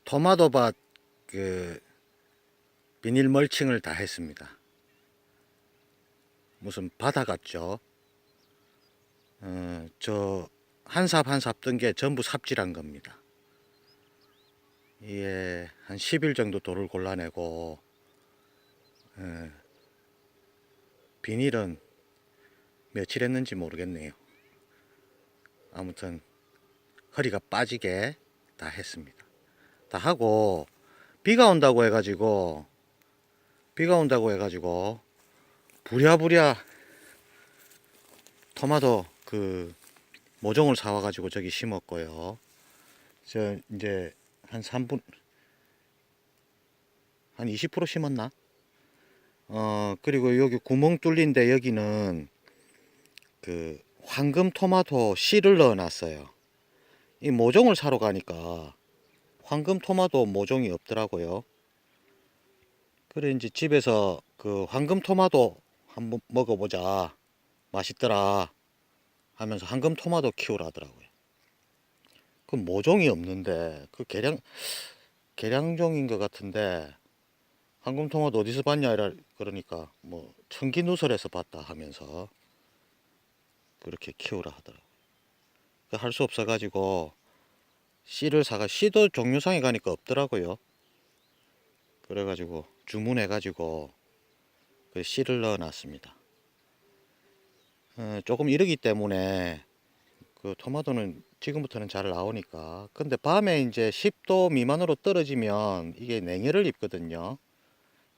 토마토밭 그 비닐 멀칭을 다 했습니다. 무슨 바다 같죠? 저 한 삽 한 삽 뜬 게 전부 삽질한 겁니다. 이게 한 10일 정도 돌을 골라내고 비닐은 며칠 했는지 모르겠네요. 아무튼 허리가 빠지게 다 했습니다. 다 하고 비가 온다고 해가지고 부랴부랴 토마토 그 모종을 사와가지고 저기 심었고요. 저 이제 한 3분 한 20% 심었나? 그리고 여기 구멍 뚫린데 여기는 그 황금 토마토 씨를 넣어 놨어요. 이 모종을 사러 가니까 황금 토마토 모종이 없더라고요. 그래 이제 집에서 그 황금 토마토 한번 먹어보자, 맛있더라 하면서 황금 토마토 키우라 하더라고요. 그 모종이 없는데 그 계량종인 것 같은데 황금 토마토 어디서 봤냐 이라 그러니까 뭐 청기누설에서 봤다 하면서 그렇게 키우라 하더라고요. 할 수 없어 가지고 씨를 사가 씨도 종류상에 가니까 없더라고요. 그래가지고 주문해 가지고 그 씨를 넣어 놨습니다. 조금 이르기 때문에 그 토마토는 지금부터는 잘 나오니까. 근데 밤에 이제 10도 미만으로 떨어지면 이게 냉해를 입거든요.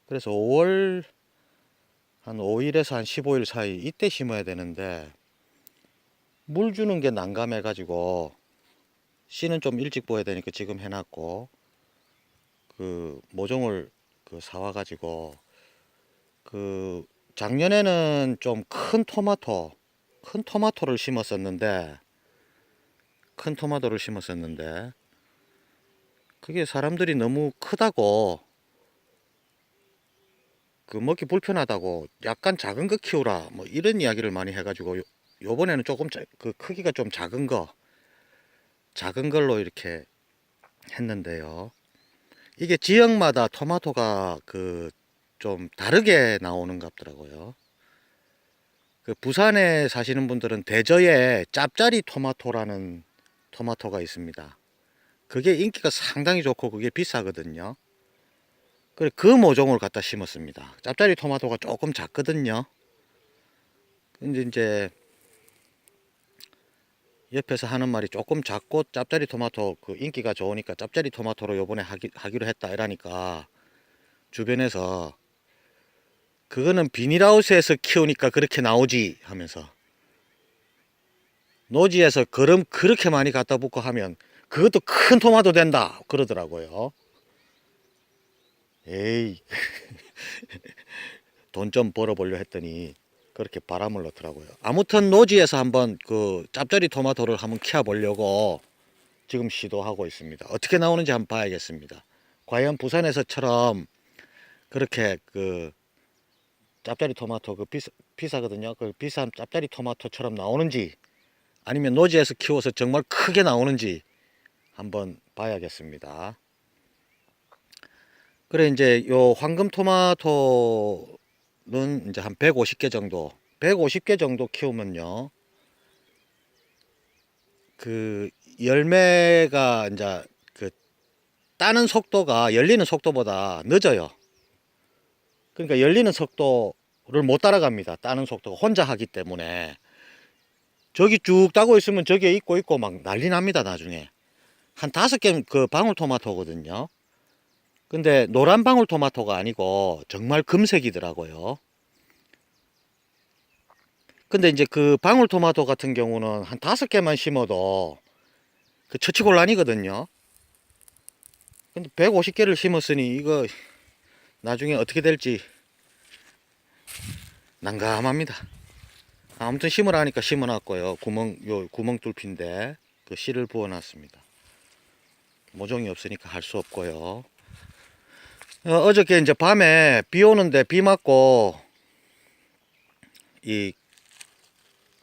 그래서 5월 한 5일에서 한 15일 사이 이때 심어야 되는데 물 주는 게 난감해 가지고 씨는 좀 일찍 보여야 되니까 지금 해놨고 그 모종을 그 사와 가지고 그 작년에는 좀 큰 토마토를 심었었는데 그게 사람들이 너무 크다고 그 먹기 불편하다고 약간 작은 거 키우라 뭐 이런 이야기를 많이 해가지고 요번에는 조금 그 크기가 좀 작은 걸로 이렇게 했는데요. 이게 지역마다 토마토가 그 좀 다르게 나오는 것 같더라고요. 그 부산에 사시는 분들은 대저에 짭짜리 토마토라는 토마토가 있습니다. 그게 인기가 상당히 좋고 그게 비싸거든요. 그래 그 모종을 갖다 심었습니다. 짭짜리 토마토가 조금 작거든요. 근데 이제 옆에서 하는 말이 조금 작고 짭짜리 토마토 그 인기가 좋으니까 짭짜리 토마토로 요번에 하기로 했다 이러니까 주변에서 그거는 비닐하우스에서 키우니까 그렇게 나오지 하면서 노지에서 그럼 그렇게 많이 갖다 붓고 하면 그것도 큰 토마토 된다 그러더라고요. 에이 돈 좀 벌어보려 했더니 그렇게 바람을 넣더라고요. 아무튼 노지에서 한번 그 짭짜리 토마토를 한번 키워 보려고 지금 시도하고 있습니다. 어떻게 나오는지 한번 봐야겠습니다. 과연 부산에서처럼 그렇게 그 짭짜리 토마토 그 비싸거든요. 그 비싼 짭짜리 토마토처럼 나오는지 아니면 노지에서 키워서 정말 크게 나오는지 한번 봐야겠습니다. 그래 이제 요 황금 토마토는 이제 한 150개 정도 키우면요. 그 열매가 이제 그 따는 속도가 열리는 속도보다 늦어요. 그러니까 열리는 속도를 못 따라갑니다. 따는 속도가 혼자 하기 때문에 저기 쭉 따고 있으면 저기에 있고 막 난리 납니다. 나중에 한 5개 그 방울토마토거든요. 근데 노란 방울토마토가 아니고 정말 금색이더라고요. 근데 이제 그 방울토마토 같은 경우는 한 5개만 심어도 그 처치곤란이거든요. 근데 150개를 심었으니 이거 나중에 어떻게 될지 난감합니다. 아무튼 심으라니까 심어놨고요. 구멍 뚫힌데 그 씨를 부어놨습니다. 모종이 없으니까 할 수 없고요. 어저께 이제 밤에 비 오는데 비 맞고 이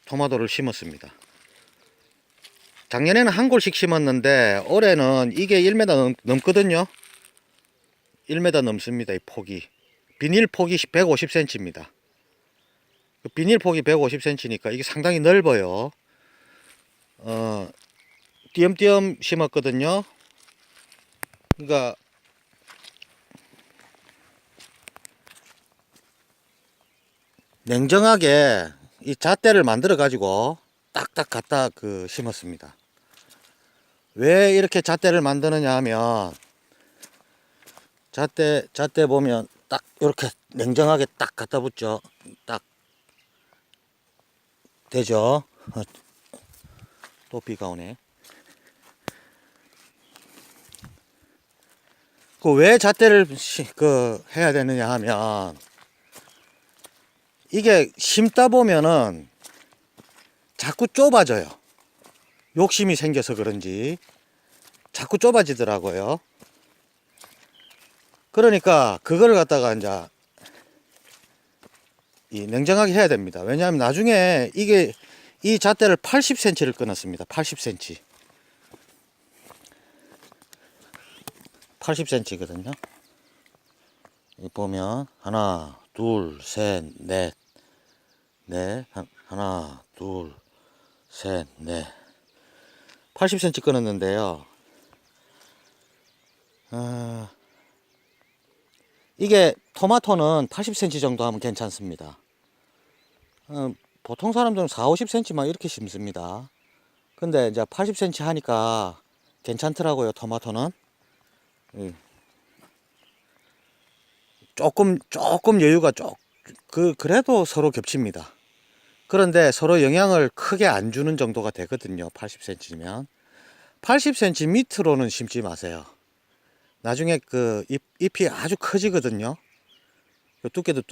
토마토를 심었습니다. 작년에는 한 골씩 심었는데 올해는 이게 1m 넘거든요. 1m 넘습니다. 이 폭이. 비닐 폭이 150cm입니다. 비닐 폭이 150cm니까 이게 상당히 넓어요. 띄엄띄엄 심었거든요. 그러니까 냉정하게 이 잣대를 만들어 가지고 딱딱 갖다 심었습니다. 왜 이렇게 잣대를 만드느냐 하면 잣대 보면 딱 이렇게 냉정하게 딱 갖다 붙죠. 딱 되죠. 또 비가 오네. 왜 잣대를 해야 되느냐 하면 이게 심다 보면은 자꾸 좁아져요. 욕심이 생겨서 그런지 자꾸 좁아지더라고요. 그러니까 그걸 갖다가 이제 냉정하게 해야 됩니다. 왜냐하면 나중에 이 잣대를 80cm를 끊었습니다. 80cm. 80cm거든요. 보면 하나, 둘, 셋, 넷, 하나, 둘, 셋, 넷. 80cm 끊었는데요. 이게 토마토는 80cm 정도 하면 괜찮습니다. 보통 사람들은 4, 50cm만 이렇게 심습니다. 근데 이제 80cm 하니까 괜찮더라고요, 토마토는. 조금 여유가 그래도 서로 겹칩니다. 그런데 서로 영향을 크게 안 주는 정도가 되거든요. 80cm면. 80cm 밑으로는 심지 마세요. 나중에 잎이 아주 커지거든요. 두께도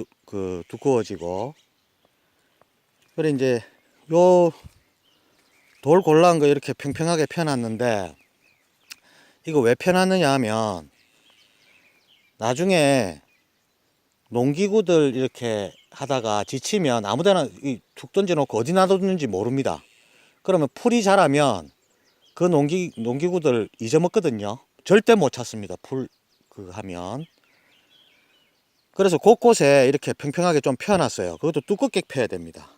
두꺼워지고. 그래 이제 요 돌 골라한 거 이렇게 평평하게 펴놨는데 이거 왜 펴놨느냐 하면 나중에 농기구들 이렇게 하다가 지치면 아무데나 툭 던져놓고 어디 놔뒀는지 모릅니다. 그러면 풀이 자라면 그 농기구들 잊어먹거든요. 절대 못 찾습니다. 하면. 그래서 곳곳에 이렇게 평평하게 좀 펴놨어요. 그것도 두껍게 펴야 됩니다.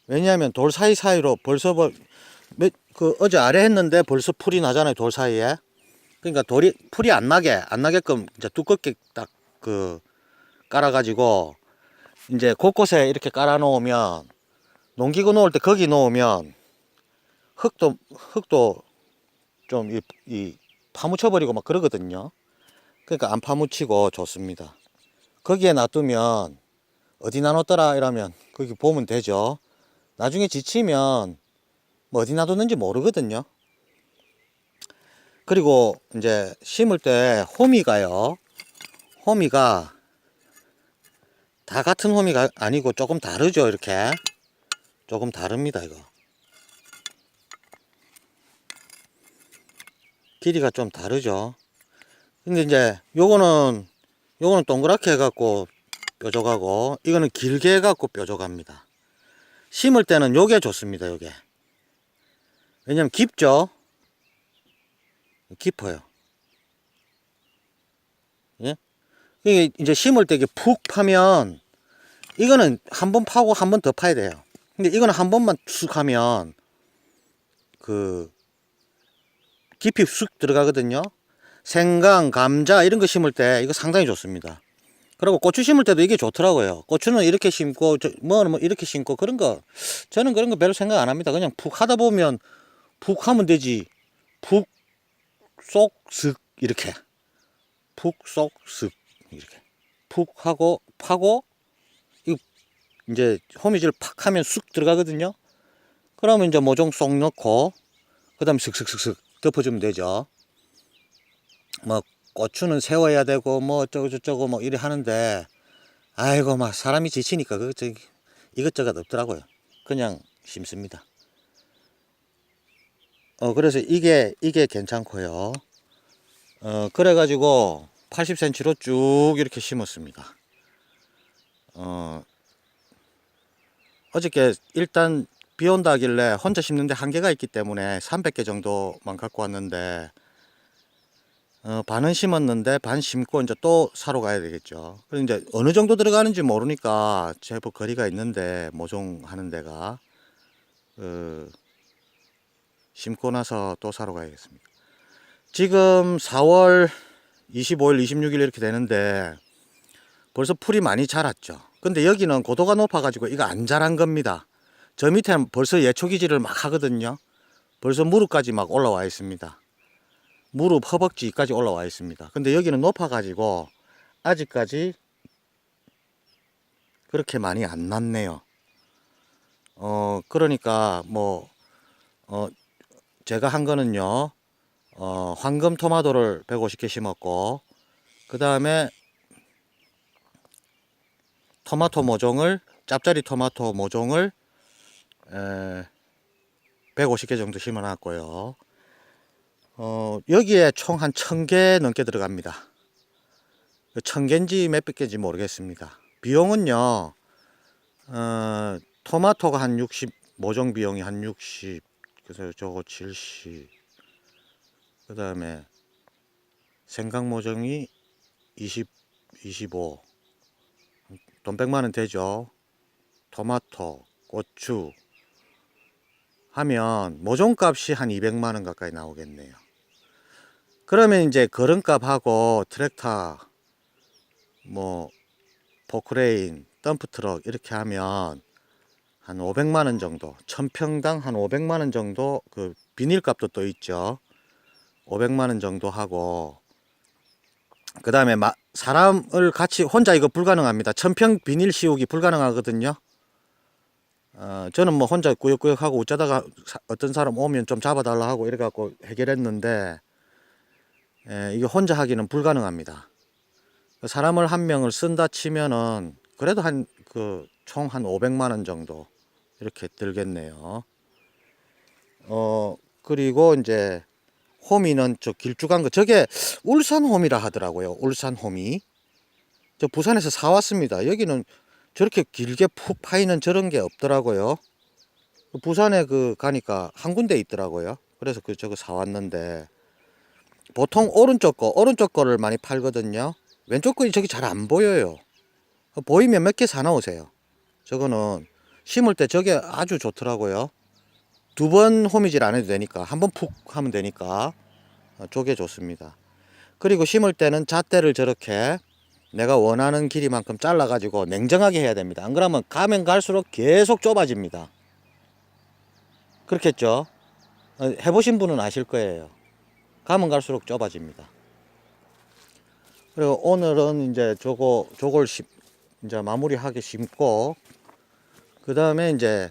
왜냐하면 돌 사이사이로 벌써 어제 아래 했는데 벌써 풀이 나잖아요. 돌 사이에. 그러니까 풀이 안 나게끔 이제 두껍게 딱 깔아가지고 이제 곳곳에 이렇게 깔아 놓으면 농기구 놓을 때 거기 놓으면 흙도 좀 파묻혀 버리고 막 그러거든요. 그러니까 안 파묻히고 좋습니다. 거기에 놔두면 어디 놔뒀더라 이러면 거기 보면 되죠. 나중에 지치면 뭐 어디 놔뒀는지 모르거든요. 그리고 이제 심을 때 호미가 다 같은 호미가 아니고 조금 다르죠. 이렇게 조금 다릅니다. 이거 길이가 좀 다르죠. 근데 이제 요거는 동그랗게 해갖고 뾰족하고 이거는 길게 해갖고 뾰족합니다. 심을 때는 요게 좋습니다. 요게 왜냐면 깊죠. 깊어요. 예? 이게 이제 심을 때 이게 푹 파면 이거는 한 번 파고 한 번 더 파야 돼요. 근데 이거는 한 번만 쑥 하면 깊이 쑥 들어가거든요. 생강, 감자 이런 거 심을 때 이거 상당히 좋습니다. 그리고 고추 심을 때도 이게 좋더라고요. 고추는 이렇게 심고 뭐 이렇게 심고 그런 거 저는 그런 거 별로 생각 안 합니다. 그냥 푹 하다 보면 푹 하면 되지. 푹 쏙 슥 이렇게 푹 쏙 슥 이렇게 푹 하고 파고 이제 호미질 팍 하면 쑥 들어가거든요. 그러면 이제 모종 쏙 넣고 그 다음에 슥슥슥슥 덮어주면 되죠. 뭐 고추는 세워야 되고 뭐 어쩌고 뭐 이래 하는데 아이고 막 사람이 지치니까 이것저것 없더라고요. 그냥 심습니다. 그래서 이게 괜찮고요. 그래가지고 80cm로 쭉 이렇게 심었습니다. 어저께 일단 비 온다 하길래 혼자 심는데 한계가 있기 때문에 300개 정도만 갖고 왔는데 반은 심었는데 반 심고 이제 또 사러 가야 되겠죠. 그리고 이제 어느 정도 들어가는지 모르니까 제법 거리가 있는데 모종하는 데가 심고 나서 또 사러 가야겠습니다. 지금 4월 25일, 26일 이렇게 되는데 벌써 풀이 많이 자랐죠. 근데 여기는 고도가 높아가지고 이거 안 자란 겁니다. 저 밑에는 벌써 예초기질을 막 하거든요. 벌써 무릎까지 막 올라와 있습니다. 무릎 허벅지까지 올라와 있습니다. 근데 여기는 높아가지고 아직까지 그렇게 많이 안 났네요. 그러니까 제가 한 거는요, 황금 토마토를 150개 심었고, 그 다음에 토마토 모종을, 짭짜리 토마토 모종을 150개 정도 심어 놨고요. 여기에 총 한 1000개 넘게 들어갑니다. 1000개인지 몇백 개인지 모르겠습니다. 비용은요, 토마토가 한 60, 모종 비용이 한 60, 그래서 저거 70, 그 다음에 생강 모종이 20, 25, 돈 100만원 되죠. 토마토, 고추 하면 모종값이 한 200만원 가까이 나오겠네요. 그러면 이제 거름값하고 트랙터, 포크레인, 덤프트럭 이렇게 하면 한 500만원 정도, 1000평당 한 500만원 정도, 그 비닐값도 또 있죠. 500만원 정도 하고, 그 다음에 사람을 같이, 혼자 이거 불가능합니다. 1000평 비닐 씌우기 불가능하거든요. 저는 혼자 꾸역꾸역 하고 어쩌다가 어떤 사람 오면 좀 잡아달라 하고 이래 갖고 해결했는데, 이게 혼자 하기는 불가능합니다. 사람을 한 명을 쓴다 치면은 그래도 총 한 500만원 정도 이렇게 들겠네요. 그리고 이제 호미는 저 길쭉한 거, 저게 울산 호미라 하더라고요. 울산 호미. 저 부산에서 사왔습니다. 여기는 저렇게 길게 푹 파이는 저런 게 없더라고요. 부산에 가니까 한 군데 있더라고요. 그래서 저거 사왔는데, 보통 오른쪽 거를 많이 팔거든요. 왼쪽 거 저기 잘 안 보여요. 보이면 몇 개 사놓으세요. 저거는 심을 때 저게 아주 좋더라고요. 2번 호미질 안 해도 되니까, 한 번 푹 하면 되니까 저게 좋습니다. 그리고 심을 때는 잣대를 저렇게 내가 원하는 길이만큼 잘라 가지고 냉정하게 해야 됩니다. 안 그러면 가면 갈수록 계속 좁아집니다. 그렇겠죠? 해보신 분은 아실 거예요. 가면 갈수록 좁아집니다. 그리고 오늘은 이제 저걸 이제 마무리하게 심고, 그 다음에 이제